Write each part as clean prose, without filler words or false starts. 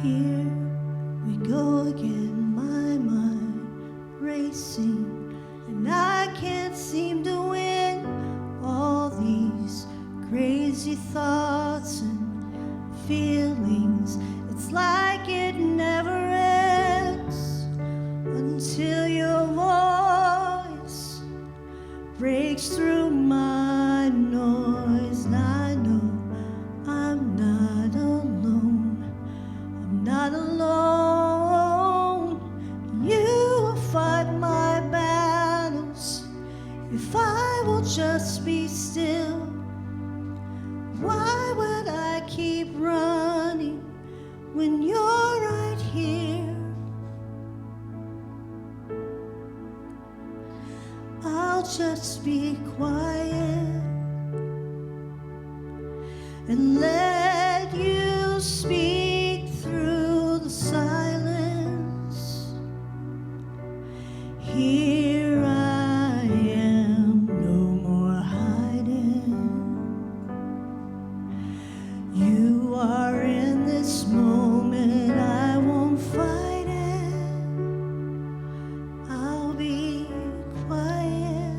Here we go again, my mind racing, and I can't seem to win all these crazy thoughts and feelings. It's like it never ends until your voice breaks through my noise. And I know I'm not alone. I'm not alone. You will fight my battles if I will just be still. Why would I keep running when you're right here? I'll just be quiet and let you speak through the silence. Here I am, no more hiding. You are in this moment, I won't fight it. I'll be quiet.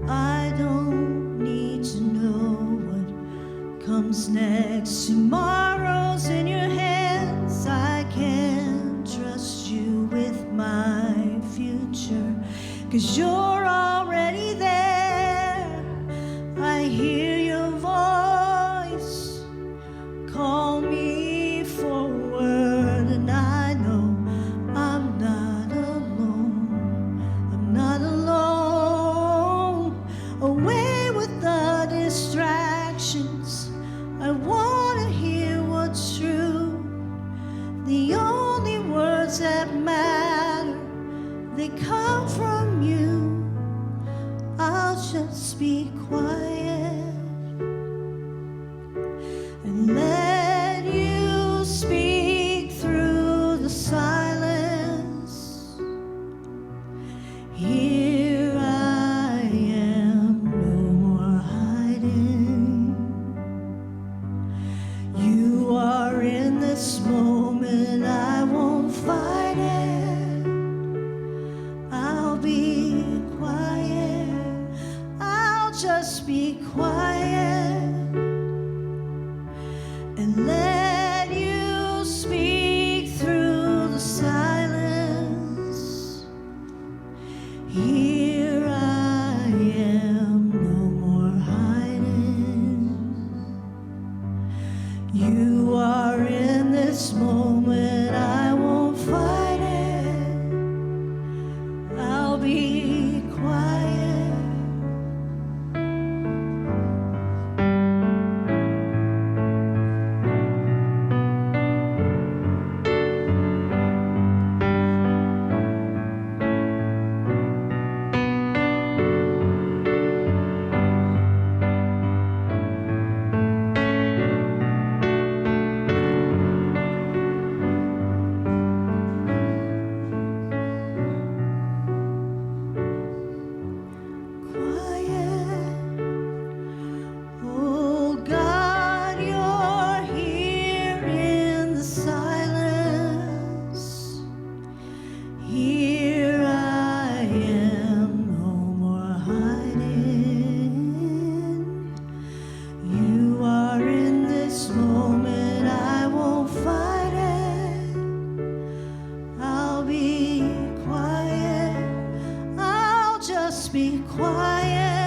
I don't need to know what comes next. Tomorrow's in your hands. I can trust you with my future, 'cause you're already there. I hear your voice call me forward, and I know I'm not alone. I'm not alone. Away with the distractions. I want to hear what's true. The only words that matter, they come from you. I'll just be quiet and let you speak through the silence. Here I am, no more hiding. You are in this moment, I won't fight it. I'll be quiet. I'll just be quiet and let you speak through the silence. Here I am, no more hiding. You are in this moment, I won't fight it. I'll be quiet. Oh God, you're here in the silence. Here I am, no more hiding. You are in this moment, I won't fight it. I'll be quiet. I'll just be quiet